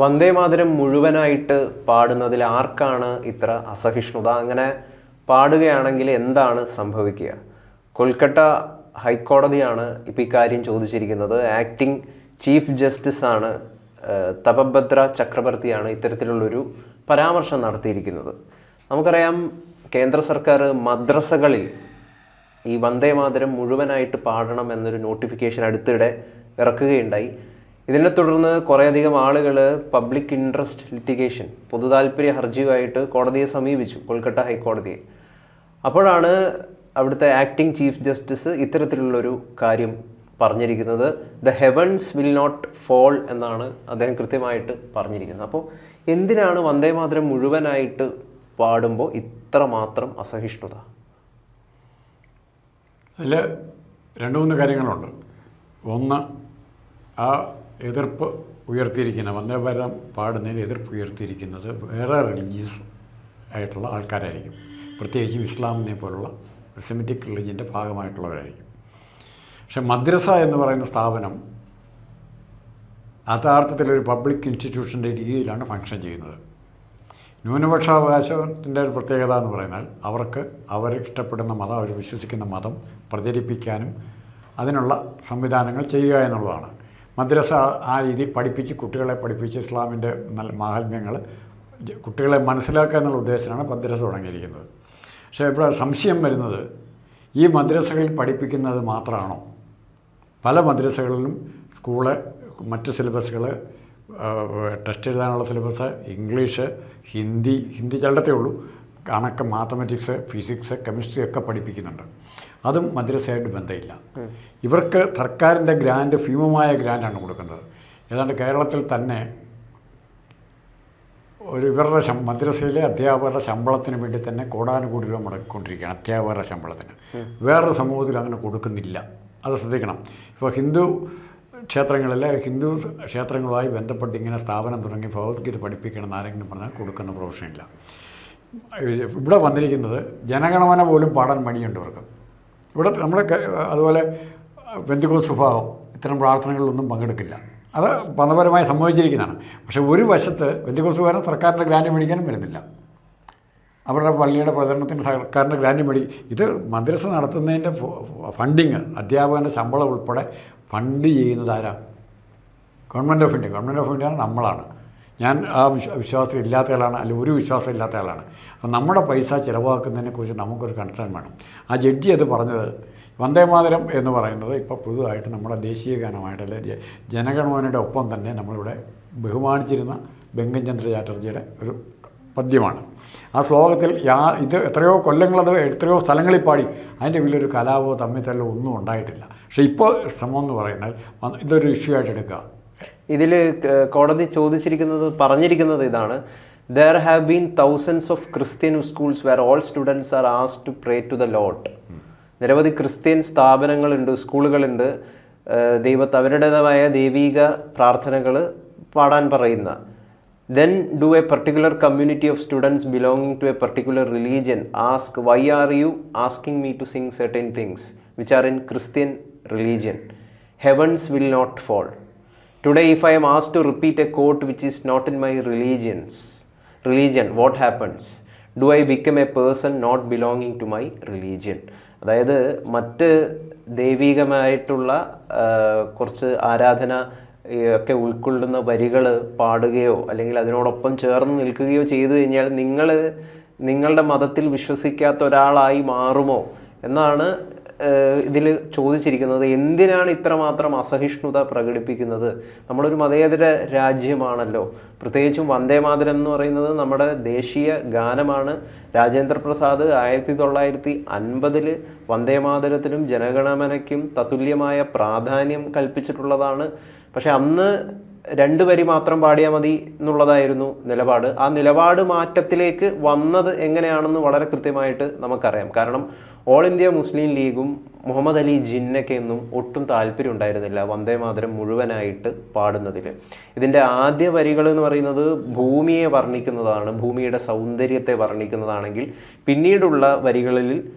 വന്ദേ മാതരം മുഴുവനായിട്ട് പാടുന്നതിൽ ആർക്കാണ് ഇത്ര അസഹിഷ്ണുത? അങ്ങനെ പാടുകയാണെങ്കിൽ എന്താണ് സംഭവിക്കുക? കൊൽക്കത്ത ഹൈക്കോടതിയാണ് ഇപ്പോൾ ഇക്കാര്യം ചോദിച്ചിരിക്കുന്നത്. ആക്ടിംഗ് ചീഫ് ജസ്റ്റിസ് ആണ് തപഭദ്ര ചക്രവർത്തിയാണ് ഇത്തരത്തിലുള്ളൊരു പരാമർശം നടത്തിയിരിക്കുന്നത്. നമുക്കറിയാം, കേന്ദ്ര സർക്കാർ മദ്രസകളിൽ ഈ വന്ദേ മാതരം മുഴുവനായിട്ട് പാടണം എന്നൊരു നോട്ടിഫിക്കേഷൻ അടുത്തിടെ ഇറക്കുകയുണ്ടായി. ഇതിനെ തുടർന്ന് കുറേയധികം ആളുകൾ പബ്ലിക് ഇൻട്രസ്റ്റ് ലിറ്റിഗേഷൻ, പൊതുതാൽപര്യ ഹർജിയുമായിട്ട് കോടതിയെ സമീപിച്ചു, കൊൽക്കത്ത ഹൈക്കോടതിയെ. അപ്പോഴാണ് അവിടുത്തെ ആക്ടിംഗ് ചീഫ് ജസ്റ്റിസ് ഇത്തരത്തിലുള്ളൊരു കാര്യം പറഞ്ഞിരിക്കുന്നത്. The heavens will not fall എന്നാണ് അദ്ദേഹം കൃത്യമായിട്ട് പറഞ്ഞിരിക്കുന്നത്. അപ്പോൾ എന്തിനാണ് വന്ദേ മാതരം മുഴുവനായിട്ട് പാടുമ്പോൾ ഇത്രമാത്രം അസഹിഷ്ണുത? അതിൽ 2-3 കാര്യങ്ങളുണ്ട്. ഒന്ന്, ആ എതിർപ്പ് ഉയർത്തിയിരിക്കുന്ന വന്ദേ ഭാരതം പാടുന്നതിന് എതിർപ്പ് ഉയർത്തിയിരിക്കുന്നത് വേറെ റിലീജിയസ് ആയിട്ടുള്ള ആൾക്കാരായിരിക്കും. പ്രത്യേകിച്ചും ഇസ്ലാമിനെ പോലുള്ള സെമിറ്റിക് റിലീജിയൻ്റെ ഭാഗമായിട്ടുള്ളവരായിരിക്കും. പക്ഷെ മദ്രസ എന്ന് പറയുന്ന സ്ഥാപനം യഥാർത്ഥത്തിലൊരു പബ്ലിക് ഇൻസ്റ്റിറ്റ്യൂഷൻ്റെ രീതിയിലാണ് ഫങ്ഷൻ ചെയ്യുന്നത്. ന്യൂനപക്ഷാവകാശത്തിൻ്റെ ഒരു പ്രത്യേകത എന്ന് പറഞ്ഞാൽ അവർക്ക് അവരിഷ്ടപ്പെടുന്ന മതം, അവർ വിശ്വസിക്കുന്ന മതം പ്രചരിപ്പിക്കാനും അതിനുള്ള സംവിധാനങ്ങൾ ചെയ്യുക എന്നുള്ളതാണ്. മദ്രസ ആ രീതിയിൽ കുട്ടികളെ പഠിപ്പിച്ച് ഇസ്ലാമിൻ്റെ നല്ല മാഹാത്മ്യങ്ങൾ കുട്ടികളെ മനസ്സിലാക്കുക എന്നുള്ള ഉദ്ദേശത്തിലാണ് മദ്രസ തുടങ്ങിയിരിക്കുന്നത്. പക്ഷേ ഇവിടെ സംശയം വരുന്നത്, ഈ മദ്രസകളിൽ പഠിപ്പിക്കുന്നത് മാത്രമാണോ? പല മദ്രസകളിലും സ്കൂള്, മറ്റ് സിലബസുകൾ, ടെസ്റ്റ് എഴുതാനുള്ള സിലബസ്, ഇംഗ്ലീഷ്, ഹിന്ദി ചിലടത്തേ ഉള്ളൂ, കണക്ക്, മാത്തമാറ്റിക്സ്, ഫിസിക്സ്, കെമിസ്ട്രി ഒക്കെ പഠിപ്പിക്കുന്നുണ്ട്. അതും മദ്രസയായിട്ട് ബന്ധമില്ല. ഇവർക്ക് സർക്കാരിൻ്റെ ഗ്രാൻഡ്, ഭീമമായ ഗ്രാൻഡാണ് കൊടുക്കുന്നത്. ഏതാണ്ട് കേരളത്തിൽ തന്നെ ഇവരുടെ മദ്രസയിലെ അധ്യാപകരുടെ ശമ്പളത്തിന് വേണ്ടി തന്നെ കോടാനുകോടി രൂപ മുടക്കിക്കൊണ്ടിരിക്കുകയാണ് അധ്യാപകരുടെ ശമ്പളത്തിന്. വേറൊരു സമൂഹത്തിൽ അങ്ങനെ കൊടുക്കുന്നില്ല. അത് ശ്രദ്ധിക്കണം. ഇപ്പോൾ ഹിന്ദു ക്ഷേത്രങ്ങളുമായി ബന്ധപ്പെട്ട് ഇങ്ങനെ സ്ഥാപനം തുടങ്ങി ഭഗവത്ഗീത പഠിപ്പിക്കണമെന്ന് ആരെങ്കിലും പറഞ്ഞാൽ കൊടുക്കുന്ന പ്രൊഫഷനില്ല. ഇവിടെ വന്നിരിക്കുന്നത് ജനഗണമന പോലും പാടാൻ മടിയുണ്ട് ഇവർക്ക്. ഇവിടെ നമ്മുടെ അതുപോലെ പെന്തക്കോസ്ത് സ്വഭാവം ഇത്തരം പ്രാർത്ഥനകളിലൊന്നും പങ്കെടുക്കില്ല. അത് മതപരമായി സംഭവിച്ചിരിക്കുന്നതാണ്. പക്ഷേ ഒരു വശത്ത് പെന്തക്കോസ്തുകാരൻ സർക്കാരിൻ്റെ ഗ്രാൻഡ് മേടിക്കാനും വരുന്നില്ല. അവരുടെ പള്ളിയുടെ പ്രചരണത്തിന് സർക്കാരിൻ്റെ ഗ്രാൻഡ് ഇത് മദ്രസ നടത്തുന്നതിൻ്റെ ഫണ്ടിങ്, അധ്യാപകൻ്റെ ശമ്പളം ഉൾപ്പെടെ ഫണ്ട് ചെയ്യുന്നത് ആരാ? ഗവൺമെൻറ് ഓഫ് ഇന്ത്യയാണ്, നമ്മളാണ്. ഞാൻ ആ വിശ്വാസം ഇല്ലാത്ത ആളാണ്, അല്ലെങ്കിൽ ഒരു വിശ്വാസം ഇല്ലാത്ത ആളാണ്. അപ്പോൾ നമ്മുടെ പൈസ ചിലവാക്കുന്നതിനെക്കുറിച്ച് നമുക്കൊരു കൺസേൺ വേണം. ആ ജഡ്ജി അത് പറഞ്ഞത്, വന്ദേമാതരം എന്ന് പറയുന്നത് ഇപ്പോൾ പുതുതായിട്ട് നമ്മുടെ ദേശീയ ഗാനമായിട്ടല്ലേ ജനഗണമനയുടെ ഒപ്പം തന്നെ നമ്മളിവിടെ ബഹുമാനിച്ചിരുന്ന ബങ്കിം ചന്ദ്ര ചാറ്റർജിയുടെ ഒരു പദ്യമാണ്. ആ ശ്ലോകത്തിൽ ഇത് എത്രയോ കൊല്ലങ്ങളത് എത്രയോ സ്ഥലങ്ങളിൽ പാടി, അതിൻ്റെ വലിയൊരു കലാപോ തമ്മിത്തല്ലോ ഒന്നും ഉണ്ടായിട്ടില്ല. പക്ഷേ ഇപ്പോൾ ശ്രമം എന്ന് പറയുന്നത് ഇതൊരു ഇഷ്യൂ ആയിട്ട് എടുക്കുക. ഇതിൽ കോടതി പറഞ്ഞിരിക്കുന്നത് ഇതാണ്: there have been thousands of Christian schools where all students are asked to pray to the Lord. നിരവധി ക്രിസ്ത്യൻ സ്ഥാപനങ്ങളുണ്ട്, സ്കൂളുകളുണ്ട്, അവരുടേതായ ദൈവിക പ്രാർത്ഥനകൾ പാടാൻ പറയുന്ന. Then do a particular community of students belonging to a particular religion ask, why are you asking me to sing certain things which are in Christian religion? Heavens will not fall. Today if I am asked to repeat a quote which is not in my religion, what happens? Do I become a person not belonging to my religion? അതായത് മറ്റ് ദൈവികമായിട്ടുള്ള കുറച്ച് ആരാധന ഒക്കെ ഉൾക്കൊള്ളുന്ന വരികൾ പാടുകയോ അല്ലെങ്കിൽ അതിനോടൊപ്പം ചേർന്ന് നിൽക്കുകയോ ചെയ്തു കഴിഞ്ഞാൽ നിങ്ങളുടെ മതത്തിൽ വിശ്വസിക്കാത്ത ഒരാളായി മാറുമോ എന്നാണ് ഇതിൽ ചോദിച്ചിരിക്കുന്നത്. എന്തിനാണ് ഇത്രമാത്രം അസഹിഷ്ണുത പ്രകടിപ്പിക്കുന്നത്? നമ്മളൊരു മതേതര രാജ്യമാണല്ലോ. പ്രത്യേകിച്ചും വന്ദേ മാതരം എന്ന് പറയുന്നത് നമ്മുടെ ദേശീയ ഗാനമാണ്. രാജേന്ദ്ര പ്രസാദ് 1950 വന്ദേ മാതരത്തിനും ജനഗണമനയ്ക്കും തത്തുല്യമായ പ്രാധാന്യം കൽപ്പിച്ചിട്ടുള്ളതാണ്. പക്ഷെ അന്ന് 2 വരി മാത്രം പാടിയാൽ മതി എന്നുള്ളതായിരുന്നു നിലപാട്. ആ നിലപാട് മാറ്റത്തിലേക്ക് വന്നത് എങ്ങനെയാണെന്ന് വളരെ കൃത്യമായിട്ട് നമുക്കറിയാം. കാരണം ഓൾ ഇന്ത്യ മുസ്ലിം ലീഗും മുഹമ്മദ് അലി ജിന്നയ്ക്കൊന്നും ഒട്ടും താല്പര്യം ഉണ്ടായിരുന്നില്ല വന്ദേ മാതരം മുഴുവനായിട്ട് പാടുന്നതിൽ. ഇതിൻ്റെ ആദ്യ വരികൾ എന്ന് പറയുന്നത് ഭൂമിയെ വർണ്ണിക്കുന്നതാണ്, ഭൂമിയുടെ സൗന്ദര്യത്തെ വർണ്ണിക്കുന്നതാണെങ്കിൽ പിന്നീടുള്ള വരികളിൽ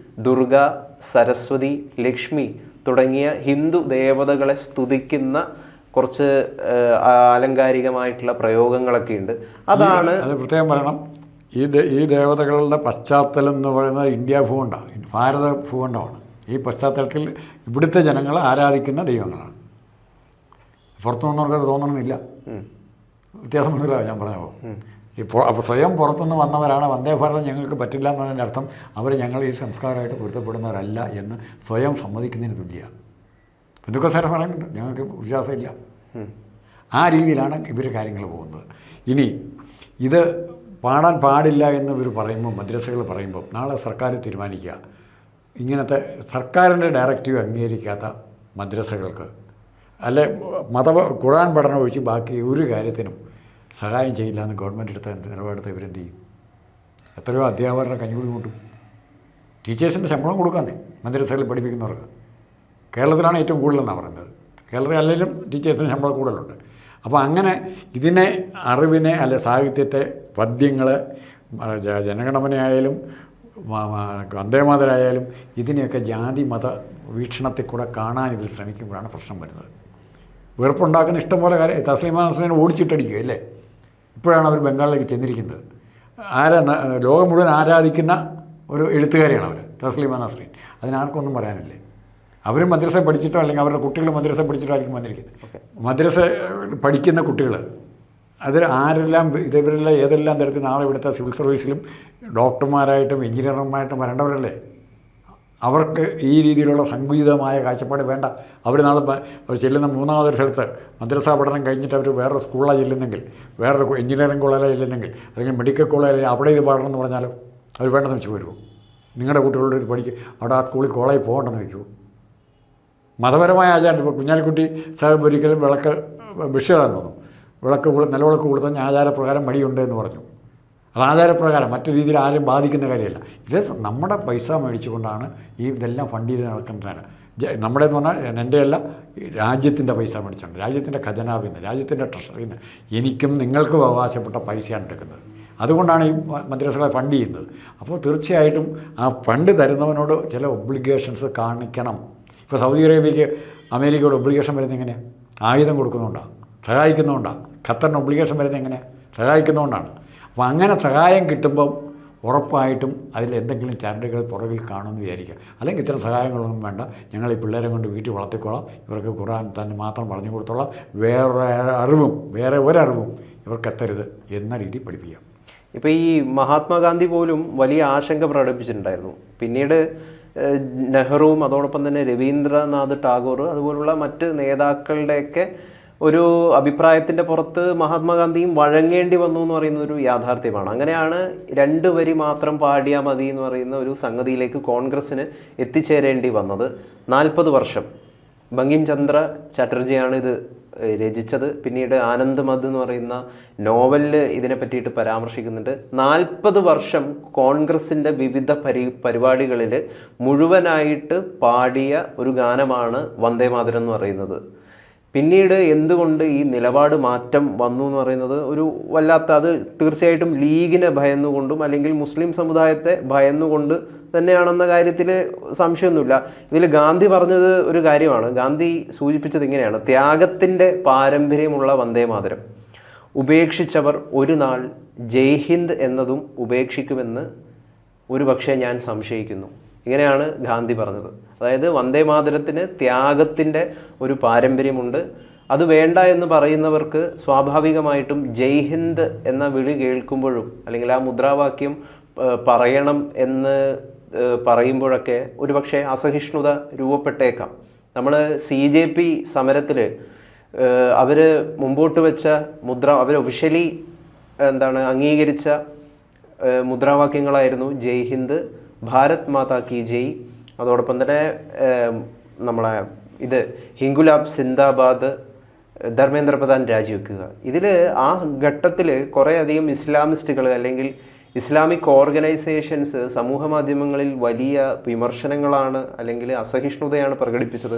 ദുർഗ, സരസ്വതി, ലക്ഷ്മി തുടങ്ങിയ ഹിന്ദു ദേവതകളെ സ്തുതിക്കുന്ന കുറച്ച് ആലങ്കാരികമായിട്ടുള്ള പ്രയോഗങ്ങളൊക്കെ ഉണ്ട്. അതാണ് അത് പ്രത്യേകം പറയണം. ഈ ദേവതകളുടെ പശ്ചാത്തലം എന്ന് പറയുന്നത് ഇന്ത്യ ഭൂഖണ്ഡമാണ്, ഭാരത ഭൂഖണ്ഡമാണ്. ഈ പശ്ചാത്തലത്തിൽ ഇവിടുത്തെ ജനങ്ങൾ ആരാധിക്കുന്ന ദൈവങ്ങളാണ്. പുറത്തു നിന്നവർക്ക് തോന്നണമെന്നില്ല. വ്യത്യാസം മനസ്സിലാവും ഞാൻ പറഞ്ഞപ്പോൾ. അപ്പോൾ സ്വയം പുറത്തുനിന്ന് വന്നവരാണ് വന്ദേ ഭാരതം ഞങ്ങൾക്ക് പറ്റില്ല എന്നതിൻ്റെ അർത്ഥം അവർ ഞങ്ങൾ ഈ സംസ്കാരമായിട്ട് പൊരുത്തപ്പെടുന്നവരല്ല എന്ന് സ്വയം സമ്മതിക്കുന്നതിന് തുല്യമാണ്. ഹിന്ദുക്കസാരെ പറയുന്നുണ്ട് ഞങ്ങൾക്ക് വിശ്വാസമില്ല. ആ രീതിയിലാണ് ഇവർ കാര്യങ്ങൾ പോകുന്നത്. ഇനി ഇത് പാടാൻ പാടില്ല എന്ന് ഇവർ പറയുമ്പോൾ, മദ്രസകൾ പറയുമ്പോൾ, നാളെ സർക്കാർ തീരുമാനിക്കുക ഇങ്ങനത്തെ സർക്കാരിൻ്റെ ഡയറക്റ്റീവ് അംഗീകരിക്കാത്ത മദ്രസകൾക്ക് അല്ലെ ഖുർആൻ പഠനം ഒഴിച്ച് ബാക്കി ഒരു കാര്യത്തിനും സഹായം ചെയ്യില്ല എന്ന് ഗവൺമെൻറ് എടുത്ത നിലപാടെടുത്ത് ഇവരെന്ത് ചെയ്യും? എത്രയോ അധ്യാപകരുടെ കഞ്ഞുകൂടി കൂട്ടും. ടീച്ചേഴ്സിൻ്റെ ശമ്പളം കൊടുക്കാന്നേ മദ്രസകളിൽ പഠിപ്പിക്കുന്നവർക്ക്. കേരളത്തിലാണ് ഏറ്റവും കൂടുതലെന്നാണ് പറയുന്നത്. കേരളത്തിൽ അല്ലെങ്കിലും ടീച്ചേഴ്സിന് ശമ്പളം കൂടുതലുണ്ട്. അപ്പോൾ അങ്ങനെ ഇതിനെ, അറിവിനെ, അല്ലെ സാഹിത്യത്തെ, പദ്യങ്ങൾ, ജനഗണമനയായാലും വന്ദേമാതരായാലും ഇതിനെയൊക്കെ ജാതി മത വീക്ഷണത്തിൽ കൂടെ കാണാൻ ഇവർ ശ്രമിക്കുമ്പോഴാണ് പ്രശ്നം വരുന്നത്. വെറുപ്പുണ്ടാക്കുന്ന ഇഷ്ടംപോലെ കാര്യം. തസ്ലീമ നസ്രീനെ ഓടിച്ചിട്ടടിക്കുക അല്ലേ? ഇപ്പോഴാണ് അവർ ബംഗാളിലേക്ക് ചെന്നിരിക്കുന്നത്. ലോകം മുഴുവൻ ആരാധിക്കുന്ന ഒരു എഴുത്തുകാരിയാണ് അവർ, തസ്ലീമ നസ്രീൻ. അതിനാർക്കൊന്നും പറയാനില്ലേ. അവരും മദ്രസ പഠിച്ചിട്ടോ അല്ലെങ്കിൽ അവരുടെ കുട്ടികൾ മദ്രസ പഠിച്ചിട്ടായിരിക്കും വന്നിരിക്കുന്നത്. മദ്രസ പഠിക്കുന്ന കുട്ടികൾ അതിൽ ആരെല്ലാം ഇവരെല്ലാം ഏതെല്ലാം തരത്തിൽ നാളെ ഇവിടുത്തെ സിവിൽ സർവീസിലും ഡോക്ടർമാരായിട്ടും എഞ്ചിനീയർമാരായിട്ടും വരേണ്ടവരല്ലേ? അവർക്ക് ഈ രീതിയിലുള്ള സങ്കുചിതമായ കാഴ്ചപ്പാട് വേണ്ട. അവർ നാളെ അവർ ചെല്ലുന്ന മൂന്നാമതൊരു സ്ഥലത്ത് മദ്രസാ പഠനം കഴിഞ്ഞിട്ട് അവർ വേറൊരു സ്കൂളിലാണ് ചെല്ലുന്നെങ്കിൽ, വേറൊരു എഞ്ചിനീയറിംഗ് കോളേജിലാണ് ചെല്ലുന്നെങ്കിൽ, അല്ലെങ്കിൽ മെഡിക്കൽ കോളേജിൽ അവിടെ ഇത് പാടണം എന്ന് പറഞ്ഞാലും അവർ വേണ്ടെന്ന് വെച്ച് വരുമോ? നിങ്ങളുടെ കുട്ടികളുടെ ഇത് പഠിക്കും, അവിടെ ആ സ്കൂളിൽ കോളേജിൽ പോകണ്ടെന്ന് വയ്ക്കുമോ? മതപരമായ ആചാരം. ഇപ്പോൾ കുഞ്ഞാലിക്കുട്ടി സാഹിബ് ഒരിക്കലും വിളക്ക് ബഷീറാന്ന് തോന്നുന്നു, നിലവിളക്ക് കൊടുത്തതിന് ആചാരപ്രകാരം മടിയുണ്ട് എന്ന് പറഞ്ഞു. അത് ആചാരപ്രകാരം, മറ്റു രീതിയിൽ ആരും ബാധിക്കുന്ന കാര്യമല്ല. ഇത് നമ്മുടെ പൈസ മേടിച്ചുകൊണ്ടാണ് ഇതെല്ലാം ഫണ്ട് ചെയ്ത് നടക്കുന്നതാണ്. നമ്മുടെ എന്ന് പറഞ്ഞാൽ എൻ്റെയല്ല, രാജ്യത്തിൻ്റെ പൈസ മേടിച്ചുകൊണ്ട്, രാജ്യത്തിൻ്റെ ഖജനാവിൽ നിന്ന്, രാജ്യത്തിൻ്റെ ട്രഷറിയിൽ നിന്ന് എനിക്കും നിങ്ങൾക്കും അവകാശപ്പെട്ട പൈസയാണ് എടുക്കുന്നത്. അതുകൊണ്ടാണ് ഈ മദ്രസകളെ ഫണ്ട് ചെയ്യുന്നത്. അപ്പോൾ തീർച്ചയായിട്ടും ആ ഫണ്ട് തരുന്നവനോട് ചില ഒബ്ലിഗേഷൻസ് കാണിക്കണം. ഇപ്പോൾ സൗദി അറേബ്യയ്ക്ക് അമേരിക്കയോട് ഒബ്ലിഗേഷൻ വരുന്നത് എങ്ങനെയാണ്? ആയുധം കൊടുക്കുന്നതുകൊണ്ടാണ്, സഹായിക്കുന്നതുകൊണ്ടാണ്. ഖത്തറിന് ഒബ്ലിഗേഷൻ വരുന്നത് എങ്ങനെയാണ്? സഹായിക്കുന്നതുകൊണ്ടാണ്. അപ്പോൾ അങ്ങനെ സഹായം കിട്ടുമ്പം ഉറപ്പായിട്ടും അതിൽ എന്തെങ്കിലും ചരടുകൾ പുറകിൽ കാണുമെന്ന് വിചാരിക്കുക. അല്ലെങ്കിൽ ഇത്തരം സഹായങ്ങളൊന്നും വേണ്ട, ഞങ്ങൾ ഈ പിള്ളേരെ കൊണ്ട് വീട്ടിൽ വളർത്തിക്കോളാം, ഇവർക്ക് ഖുർആൻ തന്നെ മാത്രം പറഞ്ഞു കൊടുത്തോളാം, വേറെ ഒരറിവും ഇവർക്ക് എത്തരുത് എന്ന രീതി പഠിപ്പിക്കാം. ഇപ്പോൾ ഈ മഹാത്മാഗാന്ധി പോലും വലിയ ആശങ്ക പ്രകടിപ്പിച്ചിട്ടുണ്ടായിരുന്നു. പിന്നീട് നെഹ്റുവും അതോടൊപ്പം തന്നെ രവീന്ദ്രനാഥ് ടാഗോർ അതുപോലുള്ള മറ്റ് നേതാക്കളുടെയൊക്കെ ഒരു അഭിപ്രായത്തിൻ്റെ പുറത്ത് മഹാത്മാഗാന്ധിയും വഴങ്ങേണ്ടി വന്നു എന്ന് പറയുന്ന ഒരു യാഥാർത്ഥ്യമാണ്. അങ്ങനെയാണ് 2 വരി മാത്രം പാടിയാൽ മതി എന്ന് പറയുന്ന ഒരു സംഗതിയിലേക്ക് കോൺഗ്രസ്സിന് എത്തിച്ചേരേണ്ടി വന്നത്. 40 വർഷം ബങ്കിം ചന്ദ്ര ചാറ്റർജിയാണ് ഇത് രചിച്ചത്. പിന്നീട് ആനന്ദ് മദ് എന്ന് പറയുന്ന നോവലിൽ ഇതിനെ പറ്റിയിട്ട് പരാമർശിക്കുന്നുണ്ട്. 40 വർഷം കോൺഗ്രസിൻ്റെ വിവിധ പരിപാടികളിൽ മുഴുവനായിട്ട് പാടിയ ഒരു ഗാനമാണ് വന്ദേ മാതരം എന്ന് പറയുന്നത്. പിന്നീട് എന്തുകൊണ്ട് ഈ നിലപാട് മാറ്റം വന്നു എന്ന് പറയുന്നത് ഒരു വല്ലാത്ത, അത് തീർച്ചയായിട്ടും ലീഗിനെ ഭയന്നുകൊണ്ടും അല്ലെങ്കിൽ മുസ്ലിം സമുദായത്തെ ഭയന്നുകൊണ്ട് തന്നെയാണെന്ന കാര്യത്തിൽ സംശയമൊന്നുമില്ല. ഇതിൽ ഗാന്ധി പറഞ്ഞത് ഒരു കാര്യമാണ്. ഗാന്ധി സൂചിപ്പിച്ചത് ഇങ്ങനെയാണ്: ത്യാഗത്തിൻ്റെ പാരമ്പര്യമുള്ള വന്ദേ മാതരം ഉപേക്ഷിച്ചവർ ഒരു നാൾ ജയ് ഹിന്ദ് എന്നതും ഉപേക്ഷിക്കുമെന്ന് ഒരുപക്ഷെ ഞാൻ സംശയിക്കുന്നു. ഇങ്ങനെയാണ് ഗാന്ധി പറഞ്ഞത്. അതായത് വന്ദേ മാതരത്തിന് ത്യാഗത്തിൻ്റെ ഒരു പാരമ്പര്യമുണ്ട്. അത് വേണ്ട എന്ന് പറയുന്നവർക്ക് സ്വാഭാവികമായിട്ടും ജയ് ഹിന്ദ് എന്ന വിളി കേൾക്കുമ്പോഴും അല്ലെങ്കിൽ ആ മുദ്രാവാക്യം പറയണം എന്ന് പറയുമ്പോഴൊക്കെ ഒരുപക്ഷെ അസഹിഷ്ണുത രൂപപ്പെട്ടേക്കാം. നമ്മൾ CJP സമരത്തിൽ അവർ മുമ്പോട്ട് വെച്ച അവർ ഒഫീഷ്യലി അംഗീകരിച്ച മുദ്രാവാക്യങ്ങളായിരുന്നു ജയ് ഹിന്ദ്, ഭാരത് മാതാ കി ജയ്, അതോടൊപ്പം തന്നെ നമ്മളെ ഹിംഗുലാബ് സിന്ദാബാദ്, ധർമ്മേന്ദ്ര പ്രധാൻ രാജിവെക്കുക. ഇതിൽ ആ ഘട്ടത്തിൽ കുറേയധികം ഇസ്ലാമിസ്റ്റുകൾ അല്ലെങ്കിൽ ഇസ്ലാമിക് ഓർഗനൈസേഷൻസ് സമൂഹ മാധ്യമങ്ങളിൽ വലിയ വിമർശനങ്ങളാണ് അല്ലെങ്കിൽ അസഹിഷ്ണുതയാണ് പ്രകടിപ്പിച്ചത്.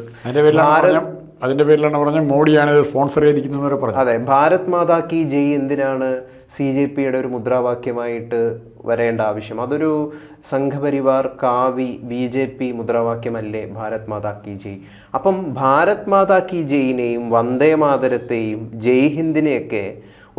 അതിന്റെ പേരിലാണ് പറഞ്ഞ മോഡിയാണ് ഇത് സ്പോൺസർ ചെയ്തിരിക്കുന്നത് പറഞ്ഞു. അതെ, ഭാരത് മാതാ കി ജയ് എന്തിനാണ് CJPയുടെ ഒരു മുദ്രാവാക്യമായിട്ട് വരേണ്ട ആവശ്യം? അതൊരു സംഘപരിവാർ കാവി BJP മുദ്രാവാക്യമല്ലേ ഭാരത് മാതാ കി ജയ്? അപ്പം ഭാരത് മാതാ കി ജയിനെയും വന്ദേ മാതരത്തെയും ജയ് ഹിന്ദിനെയൊക്കെ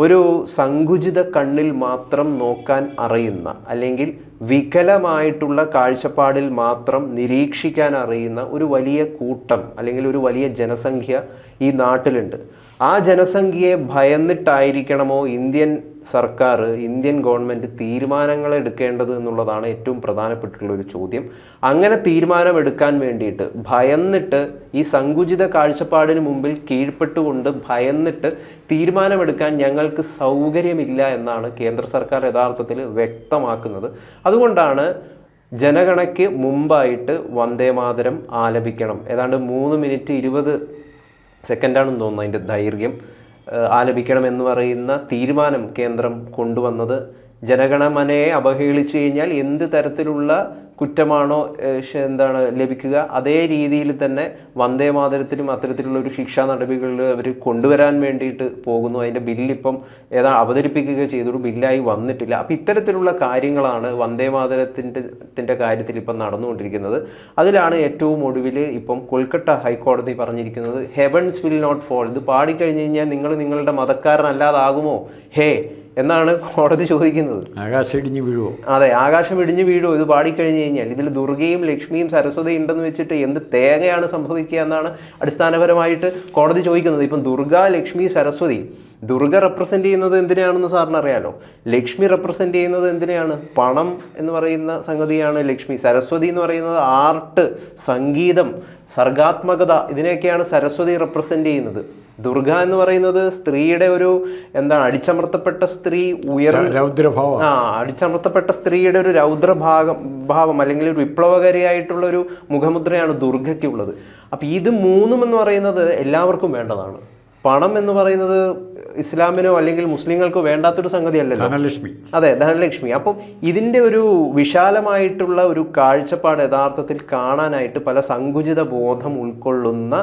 ഒരു സങ്കുചിത കണ്ണിൽ മാത്രം നോക്കാൻ അറിയുന്ന അല്ലെങ്കിൽ വികലമായിട്ടുള്ള കാഴ്ചപ്പാടിൽ മാത്രം നിരീക്ഷിക്കാൻ അറിയുന്ന ഒരു വലിയ കൂട്ടം അല്ലെങ്കിൽ ഒരു വലിയ ജനസംഖ്യ ഈ നാട്ടിലുണ്ട്. ആ ജനസംഖ്യയെ ഭയന്നിട്ടായിരിക്കണമോ ഇന്ത്യൻ സർക്കാർ, ഇന്ത്യൻ ഗവൺമെൻറ് തീരുമാനങ്ങൾ എടുക്കേണ്ടത് എന്നുള്ളതാണ് ഏറ്റവും പ്രധാനപ്പെട്ടിട്ടുള്ള ഒരു ചോദ്യം. അങ്ങനെ തീരുമാനമെടുക്കാൻ വേണ്ടിയിട്ട് ഭയന്നിട്ട്, ഈ സങ്കുചിത കാഴ്ചപ്പാടിന് മുമ്പിൽ കീഴ്പ്പെട്ടുകൊണ്ട് ഭയന്നിട്ട് തീരുമാനമെടുക്കാൻ ഞങ്ങൾക്ക് സൗകര്യമില്ല എന്നാണ് കേന്ദ്ര സർക്കാർ യഥാർത്ഥത്തിൽ വ്യക്തമാക്കുന്നത്. അതുകൊണ്ടാണ് ജനഗണയ്ക്ക് മുമ്പായിട്ട് വന്ദേമാതരം ആലപിക്കണം, ഏതാണ്ട് 3 മിനിറ്റ് 20 സെക്കൻഡാണെന്ന് തോന്നുന്നു അതിൻ്റെ ദൈർഘ്യം, ആലപിക്കണമെന്ന് പറയുന്ന തീരുമാനം കേന്ദ്രം കൊണ്ടുവന്നത്. ജനഗണമനയെ അവഹേളിച്ചു കഴിഞ്ഞാൽ എന്ത് തരത്തിലുള്ള കുറ്റമാണോ ലഭിക്കുക, അതേ രീതിയിൽ തന്നെ വന്ദേ മാതരത്തിലും അത്തരത്തിലുള്ള ഒരു ശിക്ഷാ നടപടികളിൽ അവർ കൊണ്ടുവരാൻ വേണ്ടിയിട്ട് പോകുന്നു. അതിൻ്റെ ബില്ലിപ്പം അവതരിപ്പിക്കുക ചെയ്തൊരു ബില്ലായി വന്നിട്ടില്ല. അപ്പം ഇത്തരത്തിലുള്ള കാര്യങ്ങളാണ് വന്ദേ മാതരത്തിൻ്റെ കാര്യത്തിൽ ഇപ്പം നടന്നുകൊണ്ടിരിക്കുന്നത്. അതിലാണ് ഏറ്റവും ഒടുവിൽ ഇപ്പം കൊൽക്കത്ത ഹൈക്കോടതി പറഞ്ഞിരിക്കുന്നത്, ഹെവൻസ് വിൽ നോട്ട് ഫോൾ. ഇത് പാടിക്കഴിഞ്ഞ് കഴിഞ്ഞാൽ നിങ്ങൾ നിങ്ങളുടെ മതക്കാരനല്ലാതാകുമോ ഹേ എന്നാണ് കോടതി ചോദിക്കുന്നത്. ആകാശം ഇടിഞ്ഞു വീഴുമോ? അതെ, ആകാശം ഇടിഞ്ഞു വീഴുമോ ഇത് പാടിക്കഴിഞ്ഞ് കഴിഞ്ഞാൽ? ഇതിൽ ദുർഗയും ലക്ഷ്മിയും സരസ്വതിയും ഉണ്ടെന്ന് വെച്ചിട്ട് എന്ത് തേങ്ങയാണ് സംഭവിക്കുക എന്നാണ് അടിസ്ഥാനപരമായിട്ട് കോടതി ചോദിക്കുന്നത്. ഇപ്പം ദുർഗ, ലക്ഷ്മി, സരസ്വതി. ദുർഗ റെപ്രസെൻ്റ് ചെയ്യുന്നത് എന്തിനാണെന്ന് സാറിന് അറിയാലോ. ലക്ഷ്മി റെപ്രസെൻ്റ് ചെയ്യുന്നത് എന്തിനാണ്? പണം എന്ന് പറയുന്ന സംഗതിയാണ് ലക്ഷ്മി. സരസ്വതി എന്ന് പറയുന്നത് ആർട്ട്, സംഗീതം, സർഗാത്മകത, ഇതിനെയൊക്കെയാണ് സരസ്വതി റെപ്രസെൻ്റ് ചെയ്യുന്നത്. ദുർഗ എന്ന് പറയുന്നത് സ്ത്രീയുടെ ഒരു അടിച്ചമർത്തപ്പെട്ട സ്ത്രീ അടിച്ചമർത്തപ്പെട്ട സ്ത്രീയുടെ ഒരു ഭാവം അല്ലെങ്കിൽ ഒരു വിപ്ലവകാരിയായിട്ടുള്ള ഒരു മുഖമുദ്രയാണ് ദുർഗയ്ക്കുള്ളത്. അപ്പം ഇത് മൂന്നും എന്ന് പറയുന്നത് എല്ലാവർക്കും വേണ്ടതാണ്. പണം എന്ന് പറയുന്നത് ഇസ്ലാമിനോ അല്ലെങ്കിൽ മുസ്ലിങ്ങൾക്കോ വേണ്ടാത്തൊരു സംഗതിയല്ലല്ലോ. ധനലക്ഷ്മി. അതെ, ധനലക്ഷ്മി. അപ്പം ഇതിൻ്റെ ഒരു വിശാലമായിട്ടുള്ള ഒരു കാഴ്ചപ്പാട് യഥാർത്ഥത്തിൽ കാണാനായിട്ട് പല സങ്കുചിത ബോധം ഉൾക്കൊള്ളുന്ന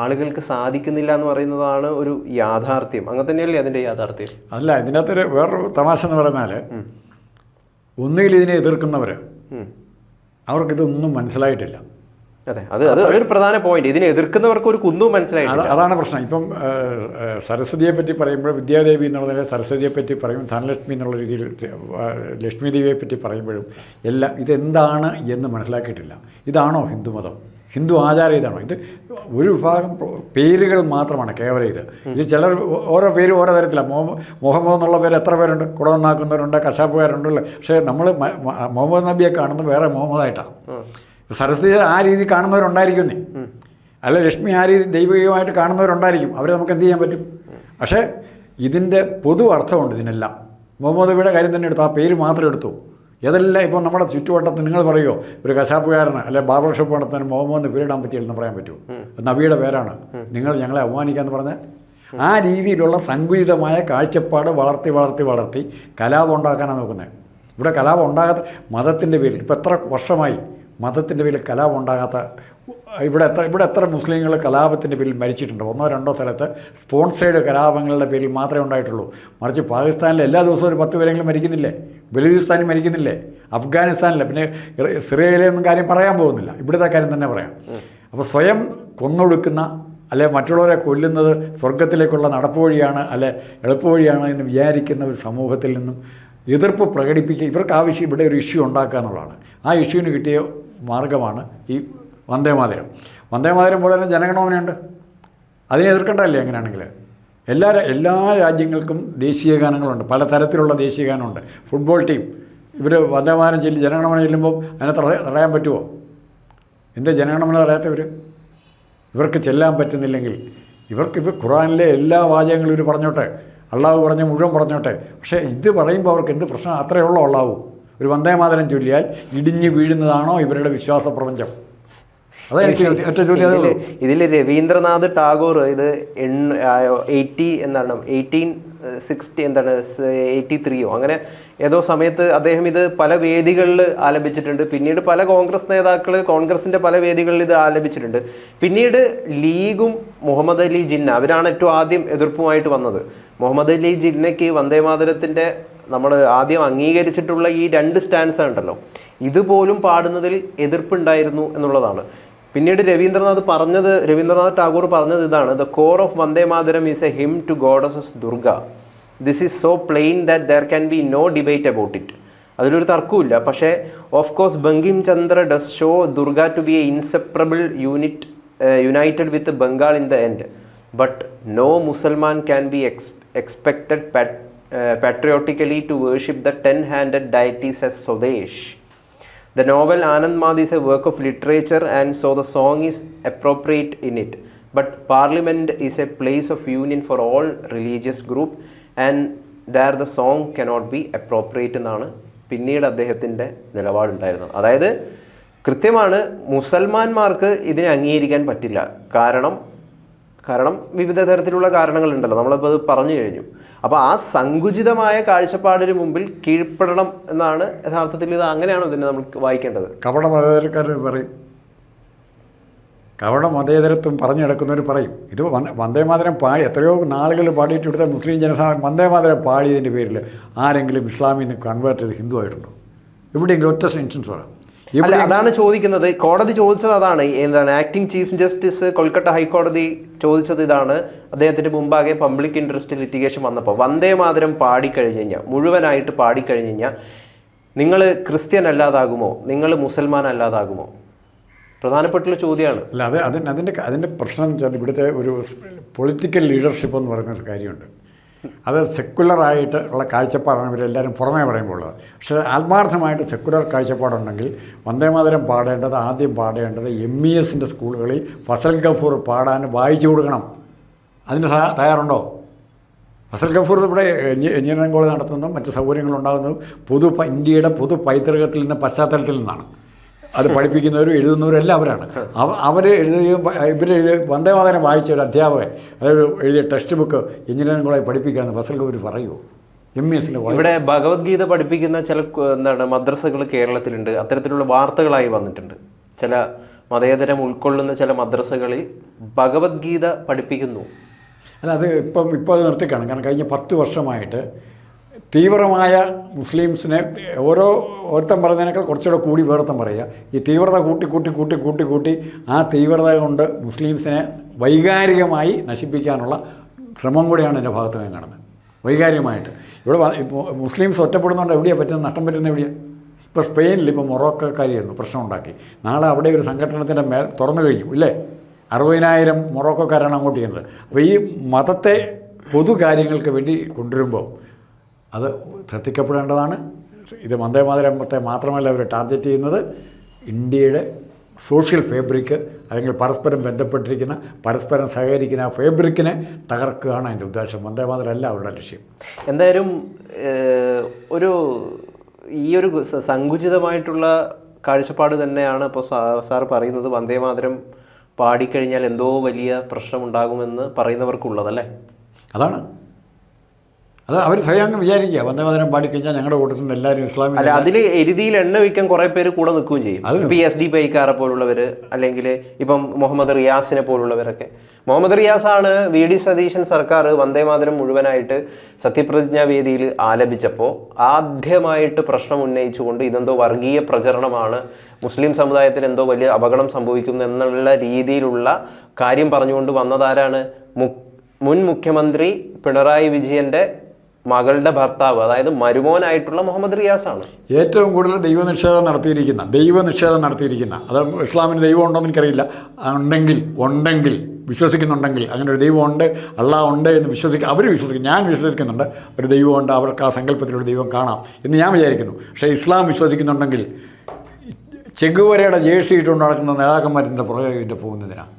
ആളുകൾക്ക് സാധിക്കുന്നില്ല എന്ന് പറയുന്നതാണ് ഒരു യാഥാർത്ഥ്യം. അങ്ങനെ തന്നെയല്ലേ അതിൻ്റെ യാഥാർത്ഥ്യം? അല്ല, ഇതിനകത്തൊരു വേറൊരു തമാശ എന്ന് പറഞ്ഞാൽ, ഒന്നുകിൽ ഇതിനെ എതിർക്കുന്നവർ അവർക്കിതൊന്നും മനസ്സിലായിട്ടില്ല. അതെ, അതൊരു പ്രധാന പോയിന്റ്. ഇതിനെ എതിർക്കുന്നവർക്ക് ഒരു കുന്തവും മനസ്സിലായിട്ടില്ല. അതാണ് പ്രശ്നം. ഇപ്പം സരസ്വതിയെ പറ്റി പറയുമ്പോൾ വിദ്യാദേവി എന്നുള്ളതിൽ സരസ്വതിയെ പറ്റി പറയും, ധനലക്ഷ്മി എന്നുള്ള രീതിയിൽ ലക്ഷ്മി ദേവിയെ പറ്റി പറയുമ്പോഴും എല്ലാം ഇതെന്താണ് എന്ന് മനസ്സിലാക്കിയിട്ടില്ല. ഇതാണോ ഹിന്ദുമതം? ഹിന്ദു ആചാരം ഇതാണോ? ഇത് ഒരു വിഭാഗം പേരുകൾ മാത്രമാണ് കേവലം. ഇത് ചിലർ ഓരോ പേര് ഓരോ തരത്തിലാണ്. മുഹമ്മദ് എന്നുള്ള പേര് എത്ര പേരുണ്ട്? കുടവന്നാക്കുന്നവരുണ്ട്, കശാപ്പുകാരുണ്ടല്ലോ. പക്ഷേ നമ്മൾ മുഹമ്മദ് നബിയെ കാണുന്നത് വേറെ മുഹമ്മദായിട്ടാണ്. സരസ്വതി ആ രീതി കാണുന്നവരുണ്ടായിരിക്കുന്നേ, അല്ല ലക്ഷ്മി ആ രീതി ദൈവികമായിട്ട് കാണുന്നവരുണ്ടായിരിക്കും. അവരെ നമുക്ക് എന്ത് ചെയ്യാൻ പറ്റും? പക്ഷേ ഇതിൻ്റെ പൊതു അർത്ഥമുണ്ട് ഇതിനെല്ലാം. മുഹമ്മദ് നബിയുടെ കാര്യം തന്നെ എടുത്തു, ആ പേര് മാത്രം എടുത്തു. ഏതെല്ലാം ഇപ്പം നമ്മുടെ ചുറ്റുവട്ടത്ത് നിങ്ങൾ പറയുമോ ഒരു കശാപ്പുകാരന് അല്ലെ ബാർബർ ഷോപ്പ് നടത്താൻ മുഹമ്മദിന് പേരിടാൻ പറ്റില്ലെന്ന് പറയാൻ പറ്റുമോ? നബിയുടെ പേരാണ്, നിങ്ങൾ ഞങ്ങളെ അവമാനിക്കാമെന്ന് പറഞ്ഞാൽ ആ രീതിയിലുള്ള സങ്കുചിതമായ കാഴ്ചപ്പാട് വളർത്തി കലാപം ഉണ്ടാക്കാനാണ് നോക്കുന്നത്. ഇവിടെ കലാപം ഉണ്ടാകാത്ത മതത്തിൻ്റെ പേരിൽ ഇപ്പം എത്ര വർഷമായി മതത്തിൻ്റെ പേരിൽ കലാപം ഉണ്ടാകാത്ത ഇവിടെ എത്ര മുസ്ലിങ്ങൾ കലാപത്തിൻ്റെ പേരിൽ മരിച്ചിട്ടുണ്ട്? 1-2 സ്ഥലത്ത് സ്പോൺസേഡ് കലാപങ്ങളുടെ പേരിൽ മാത്രമേ ഉണ്ടായിട്ടുള്ളൂ. മറിച്ച് പാകിസ്ഥാനിൽ എല്ലാ ദിവസവും ഒരു 10 പേരെങ്കിലും മരിക്കുന്നില്ലേ? ബലൂചിസ്ഥാനിൽ മരിക്കുന്നില്ലേ? അഫ്ഗാനിസ്ഥാനിലെ, പിന്നെ സിറിയയിലെയൊന്നും കാര്യം പറയാൻ പോകുന്നില്ല, ഇവിടുത്തെ കാര്യം തന്നെ പറയാം. അപ്പോൾ സ്വയം കൊന്നൊടുക്കുന്ന അല്ലെ മറ്റുള്ളവരെ കൊല്ലുന്നത് സ്വർഗത്തിലേക്കുള്ള നടപ്പുവഴിയാണ് അല്ലെ എളുപ്പവഴിയാണ് എന്ന് വിചാരിക്കുന്ന ഒരു സമൂഹത്തിൽ നിന്നും എതിർപ്പ് പ്രകടിപ്പിക്കുക. ഇവർക്ക് ആവശ്യം ഇവിടെ ഒരു ഇഷ്യൂ ഉണ്ടാക്കുക എന്നുള്ളതാണ്. ആ ഇഷ്യൂവിന് കിട്ടിയ മാർഗമാണ് ഈ വന്ദേമാതരം. വന്ദേമാതരം പോലെ തന്നെ ജനഗണമനയുണ്ട്, അതിനെ എതിർക്കേണ്ടതല്ലേ? അങ്ങനെയാണെങ്കിൽ എല്ലാ രാജ്യങ്ങൾക്കും ദേശീയ ഗാനങ്ങളുണ്ട്, പല തരത്തിലുള്ള ദേശീയ ഗാനമുണ്ട്. ഫുട്ബോൾ ടീം ഇവർ വന്ദേമാതരം ജനഗണമന ചെല്ലുമ്പോൾ അതിനെ തടയാൻ പറ്റുമോ? എന്താ ജനഗണമന തടയാത്തവർ? ഇവർക്ക് ചെല്ലാൻ പറ്റുന്നില്ലെങ്കിൽ ഇവർ ഖുറാനിലെ എല്ലാ വാചകങ്ങളും ഇവർ പറഞ്ഞോട്ടെ, അള്ളാഹു പറഞ്ഞ മുഴുവൻ പറഞ്ഞോട്ടെ. പക്ഷേ ഇത് പറയുമ്പോൾ അവർക്ക് എന്ത് പ്രശ്നം? അത്രയേ ഉള്ളൂ അള്ളാഹു. ഒരു വന്ദേമാതരം ചൊല്ലിയാൽ ഇടിഞ്ഞു വീഴുന്നതാണോ ഇവരുടെ വിശ്വാസ പ്രപഞ്ചം? ഇതിൽ രവീന്ദ്രനാഥ് ടാഗോർ ഇത് 1860 എന്താണ് 83 അങ്ങനെ ഏതോ സമയത്ത് അദ്ദേഹം ഇത് പല വേദികളിൽ ആലപിച്ചിട്ടുണ്ട്. പിന്നീട് പല കോൺഗ്രസ് നേതാക്കൾ കോൺഗ്രസിന്റെ പല വേദികളിൽ ഇത് ആലപിച്ചിട്ടുണ്ട്. പിന്നീട് ലീഗും മുഹമ്മദ് അലി ജിന്ന അവരാണ് ഏറ്റവും ആദ്യം എതിർപ്പുമായിട്ട് വന്നത്. മുഹമ്മദ് അലി ജിന്നയ്ക്ക് വന്ദേമാതരത്തിന്റെ നമ്മൾ ആദ്യം അംഗീകരിച്ചിട്ടുള്ള ഈ 2 സ്റ്റാൻസ് ഉണ്ടല്ലോ, ഇതുപോലും പാടുന്നതിൽ എതിർപ്പുണ്ടായിരുന്നു എന്നുള്ളതാണ്. പിന്നീട് രവീന്ദ്രനാഥ് ടാഗോർ പറഞ്ഞത് ഇതാണ്: the core of Vande Mataram is a hymn to goddesses Durga. This is so plain that there can be no debate about it. അതിലൊരു തർക്കമില്ല. പക്ഷേ of course Bankim Chandra does show Durga to be a inseparable united with Bengal in the end. But no Musalman can be expected patriotically to worship the 10-handed deities as Swadesh. The novel Anand Madh is a work of literature and so the song is appropriate in it. But Parliament is a place of union for all religious group and there the song cannot be appropriate എന്നാണ് പിന്നീട് അദ്ദേഹത്തിൻ്റെ നിലപാടുണ്ടായിരുന്നത്. അതായത് കൃത്യമാണ്, മുസൽമാന്മാർക്ക് ഇതിനെ അംഗീകരിക്കാൻ പറ്റില്ല. കാരണം വിവിധ തരത്തിലുള്ള കാരണങ്ങളുണ്ടല്ലോ, നമ്മളിപ്പോൾ അത് പറഞ്ഞു കഴിഞ്ഞു. അപ്പോൾ ആ സങ്കുചിതമായ കാഴ്ചപ്പാടിന് മുമ്പിൽ കീഴ്പ്പെടണം എന്നാണ് യഥാർത്ഥത്തിൽ. ഇത് അങ്ങനെയാണോ ഇതിനെ നമ്മൾ വായിക്കേണ്ടത്? കപട മതേതരക്കാർ പറയും, കപട മതേതരത്വം പറഞ്ഞു കിടക്കുന്നവർ പറയും ഇത് വന്ദേമാതരം പാടി എത്രയോ നാളുകൾ പാടിയിട്ട് ഇവിടുത്തെ മുസ്ലിം ജനസംഘം വന്ദേമാതരം പാടിയതിൻ്റെ പേരിൽ ആരെങ്കിലും ഇസ്ലാമിൽ നിന്ന് കൺവേർട്ട് ചെയ്ത് ഹിന്ദു ആയിട്ടുണ്ടോ? എവിടെയെങ്കിലും ഒറ്റ സെൻഷൻസ് പറയാം. അല്ല, അതാണ് ചോദിക്കുന്നത്. കോടതി ചോദിച്ചത് അതാണ്. എന്താണ് ആക്ടിംഗ് ചീഫ് ജസ്റ്റിസ് കൊൽക്കത്ത ഹൈക്കോടതി ചോദിച്ചത് ഇതാണ്. അദ്ദേഹത്തിന്റെ മുമ്പാകെ പബ്ലിക് ഇൻട്രസ്റ്റ് ലിറ്റിഗേഷൻ വന്നപ്പോൾ വന്ദേ മാതരം പാടിക്കഴിഞ്ഞ് കഴിഞ്ഞാൽ, മുഴുവനായിട്ട് പാടിക്കഴിഞ്ഞ് കഴിഞ്ഞാൽ നിങ്ങൾ ക്രിസ്ത്യൻ അല്ലാതാകുമോ, നിങ്ങൾ മുസൽമാൻ അല്ലാതാകുമോ? പ്രധാനപ്പെട്ട ചോദ്യമാണ്. അല്ല, അതിൻ്റെ പ്രശ്നം എന്ന് വെച്ചാൽ ഇവിടുത്തെ ഒരു പൊളിറ്റിക്കൽ ലീഡർഷിപ്പ് എന്ന് പറയുന്നൊരു കാര്യമുണ്ട്. അത് സെക്കുലറായിട്ട് ഉള്ള കാഴ്ചപ്പാടാണ് ഇവരെല്ലാവരും പുറമേ പറയുമ്പോൾ. പക്ഷേ ആത്മാർത്ഥമായിട്ട് സെക്കുലർ കാഴ്ചപ്പാടുണ്ടെങ്കിൽ വന്ദേമാതരം ആദ്യം പാടേണ്ടത് MES സ്കൂളുകളിൽ ഫസൽ ഗഫൂർ പാടാൻ വായിച്ചു കൊടുക്കണം. അതിന് തയ്യാറുണ്ടോ? ഫസൽ ഗഫൂർ ഇവിടെ എഞ്ചിനീയറിംഗ് കോളേജ് നടത്തുന്നതും മറ്റ് സൗകര്യങ്ങളുണ്ടാകുന്നതും ഇന്ത്യയുടെ പൊതു പൈതൃകത്തിൽ നിന്ന് പശ്ചാത്തലത്തിൽ നിന്നാണ്. അത് പഠിപ്പിക്കുന്നവരും എഴുതുന്നവരും എല്ലാം അവരാണ്. അവർ വന്ദേമാതരം വായിച്ച ഒരു അധ്യാപകൻ, അതായത് എഴുതിയ ടെക്സ്റ്റ് ബുക്ക് എഞ്ചിനീയറിംഗ് കോളേജ് പഠിപ്പിക്കാമെന്ന് ഫസൽ ഗഫൂർ പറയുമോ? MES ഇവിടെ ഭഗവത്ഗീത പഠിപ്പിക്കുന്ന ചില മദ്രസകൾ കേരളത്തിലുണ്ട്. അത്തരത്തിലുള്ള വാർത്തകളായി വന്നിട്ടുണ്ട്. ചില മതേതരം ഉൾക്കൊള്ളുന്ന ചില മദ്രസകളിൽ ഭഗവത്ഗീത പഠിപ്പിക്കുന്നു. അല്ല, അത് ഇപ്പോൾ അത് നിർത്തിക്കാണ്. കാരണം കഴിഞ്ഞ 10 വർഷമായിട്ട് തീവ്രമായ മുസ്ലിംസിനെ ഓരോരുത്തൻ പറയുന്നതിനേക്കാൾ കുറച്ചുകൂടെ കൂടി വേർത്തം പറയുക. ഈ തീവ്രത കൂട്ടി ആ തീവ്രത കൊണ്ട് മുസ്ലിംസിനെ വൈകാരികമായി നശിപ്പിക്കാനുള്ള ശ്രമം കൂടിയാണ് എൻ്റെ ഭാഗത്ത് ഞാൻ കാണുന്നത്. വൈകാരികമായിട്ട് ഇവിടെ മുസ്ലിംസ് ഒറ്റപ്പെടുന്നതുകൊണ്ട് എവിടെയാണ് പറ്റുന്നത്, നഷ്ടം പറ്റുന്നത് എവിടെയാണ്? ഇപ്പോൾ സ്പെയിനിൽ ഇപ്പോൾ മൊറോക്കോക്കാരിയായിരുന്നു, പ്രശ്നം ഉണ്ടാക്കി. നാളെ അവിടെ ഒരു സംഘടനത്തിൻ്റെ തുറന്നു കഴിഞ്ഞു ഇല്ലേ? 60,000 മൊറോക്കോക്കാരാണ് അങ്ങോട്ട് ചെയ്യുന്നത്. അപ്പോൾ ഈ മതത്തെ പൊതു കാര്യങ്ങൾക്ക് വേണ്ടി കൊണ്ടുവരുമ്പോൾ അത് ശ്രദ്ധിക്കപ്പെടേണ്ടതാണ്. ഇത് വന്ദേമാതരത്തെ മാത്രമല്ല അവർ ടാർഗറ്റ് ചെയ്യുന്നത്, ഇന്ത്യയുടെ സോഷ്യൽ ഫാബ്രിക് അല്ലെങ്കിൽ പരസ്പരം ബന്ധപ്പെട്ടിരിക്കുന്ന പരസ്പരം സഹകരിക്കുന്ന ആ ഫാബ്രിക്കിനെ തകർക്കുകയാണ് അതിൻ്റെ ഉദ്ദേശം. വന്ദേമാതരമല്ല അവരുടെ ലക്ഷ്യം. എന്തായാലും ഈ ഒരു സങ്കുചിതമായിട്ടുള്ള കാഴ്ചപ്പാട് തന്നെയാണ് ഇപ്പോൾ സാർ പറയുന്നത്. വന്ദേമാതരം പാടിക്കഴിഞ്ഞാൽ എന്തോ വലിയ പ്രശ്നമുണ്ടാകുമെന്ന് പറയുന്നവർക്കുള്ളതല്ലേ? അതാണ് അത് അവർ സ്വയം വിചാരിക്കുക. വന്ദേമാതരം പാടിക്കഴിഞ്ഞാൽ ഞങ്ങളുടെ കൂട്ടത്തിൽ നിന്ന് എല്ലാവരും ഇസ്ലാമിക. അല്ല, അതിൽ എരുതിയിൽ എണ്ണ വയ്ക്കാൻ കുറേ പേര് കൂടെ നിൽക്കുകയും ചെയ്യും. ഇപ്പം SDPIക്കാരെ പോലുള്ളവർ, അല്ലെങ്കിൽ ഇപ്പം മുഹമ്മദ് റിയാസിനെ പോലുള്ളവരൊക്കെ. മുഹമ്മദ് റിയാസാണ് VD സതീശൻ സർക്കാർ വന്ദേമാതരം മുഴുവനായിട്ട് സത്യപ്രതിജ്ഞാ വേദിയിൽ ആലപിച്ചപ്പോൾ ആദ്യമായിട്ട് പ്രശ്നം ഉന്നയിച്ചുകൊണ്ട് ഇതെന്തോ വർഗീയ പ്രചരണമാണ്, മുസ്ലിം സമുദായത്തിൽ എന്തോ വലിയ അപകടം സംഭവിക്കുന്നു എന്നുള്ള രീതിയിലുള്ള കാര്യം പറഞ്ഞുകൊണ്ട് വന്നതാരാണ്? മുൻ മുഖ്യമന്ത്രി പിണറായി വിജയൻ്റെ മകളുടെ ഭർത്താവ്, അതായത് മരുമോനായിട്ടുള്ള മുഹമ്മദ് റിയാസാണ്. ഏറ്റവും കൂടുതൽ ദൈവനിഷേധം നടത്തിയിരിക്കുന്ന അത് ഇസ്ലാമിന് ദൈവം ഉണ്ടോ എന്ന് എനിക്കറിയില്ല. ഉണ്ടെങ്കിൽ വിശ്വസിക്കുന്നുണ്ടെങ്കിൽ, അങ്ങനെ ഒരു ദൈവമുണ്ട്, അള്ളാഹ് ഉണ്ട് എന്ന് അവർ വിശ്വസിക്കും. ഞാൻ വിശ്വസിക്കുന്നുണ്ട് ഒരു ദൈവമുണ്ട്, അവർക്ക് ആ സങ്കല്പത്തിലൊരു ദൈവം കാണാം എന്ന് ഞാൻ വിചാരിക്കുന്നു. പക്ഷേ ഇസ്ലാം വിശ്വസിക്കുന്നുണ്ടെങ്കിൽ ചെഗുവരയുടെ ജേഴ്സി ഇട്ടുകൊണ്ട് നടക്കുന്ന നേതാക്കന്മാരിൻ്റെ പുറകെ ഇതിൻ്റെ പോകുന്നതിനാണ്.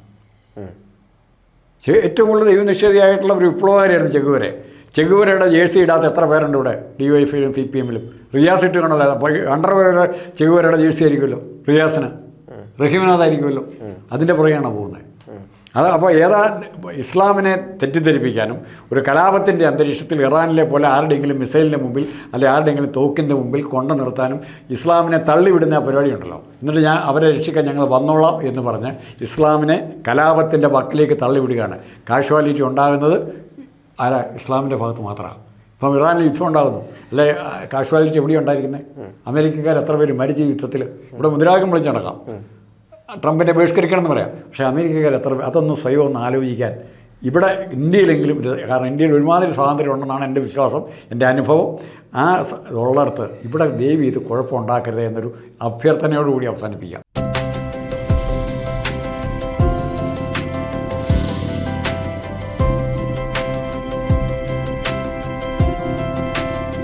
ഏറ്റവും കൂടുതൽ ദൈവനിഷേധിയായിട്ടുള്ള ഒരു വിപ്ലവകാരിയായിരുന്നു ചെഗുവരയുടെ ജേഴ്സി ഇടാത്ത എത്ര പേരുണ്ട് ഇവിടെ? DYFലും CPMലും. റിയാസ് ഇട്ട് കാണല്ലോ, അണ്ടർവെയറുടെ ചെഗുവരയുടെ ജേഴ്സി ആയിരിക്കുമല്ലോ റിയാസിന്. റഹീമിനാഥായിരിക്കുമല്ലോ, അതിൻ്റെ പുറകെയാണ് പോകുന്നത്. അത് അപ്പോൾ ഇസ്ലാമിനെ തെറ്റിദ്ധരിപ്പിക്കാനും ഒരു കലാപത്തിൻ്റെ അന്തരീക്ഷത്തിൽ ഇറാനിലെ പോലെ ആരുടെയെങ്കിലും മിസൈലിൻ്റെ മുമ്പിൽ അല്ലെങ്കിൽ ആരുടെയെങ്കിലും തോക്കിൻ്റെ മുമ്പിൽ കൊണ്ടു നിർത്താനും ഇസ്ലാമിനെ തള്ളിവിടുന്ന ആ പരിപാടിയുണ്ടല്ലോ. എന്നിട്ട് അവരെ രക്ഷിക്കാൻ ഞങ്ങൾ വന്നോളാം എന്ന് പറഞ്ഞ് ഇസ്ലാമിനെ കലാപത്തിൻ്റെ വക്കിലേക്ക് തള്ളിവിടുകയാണ്. കാഷ്വാലിറ്റി ഉണ്ടാകുന്നത് ഇസ്ലാമിൻ്റെ ഭാഗത്ത് മാത്രമാണ്. ഇപ്പം ഇറാനിൽ യുദ്ധം ഉണ്ടാകുന്നു, അല്ലെ കാഷ്വാലിറ്റി എവിടെയാണ് ഉണ്ടായിരിക്കുന്നത്? അമേരിക്കക്കാർ എത്ര പേര് മരിച്ച യുദ്ധത്തിൽ? ഇവിടെ മുദ്രാവാക്യം വിളിച്ച് നടക്കാം, ട്രംപിനെ ബഹിഷ്കരിക്കണം എന്ന് പറയാം. പക്ഷേ അമേരിക്കക്കാർ എത്ര, അതൊന്നും സ്വയം ഒന്ന് ആലോചിക്കാൻ ഇവിടെ ഇന്ത്യയിലെങ്കിലും കാരണം ഇന്ത്യയിൽ ഒരുമാതിരി സ്വാതന്ത്ര്യം ഉണ്ടെന്നാണ് എൻ്റെ വിശ്വാസം, എൻ്റെ അനുഭവം. ഉള്ളിടത്ത് ഇവിടെ ദയവ് ഇത് കുഴപ്പമുണ്ടാക്കരുത് എന്നൊരു അഭ്യർത്ഥനയോടുകൂടി അവസാനിപ്പിക്കാം.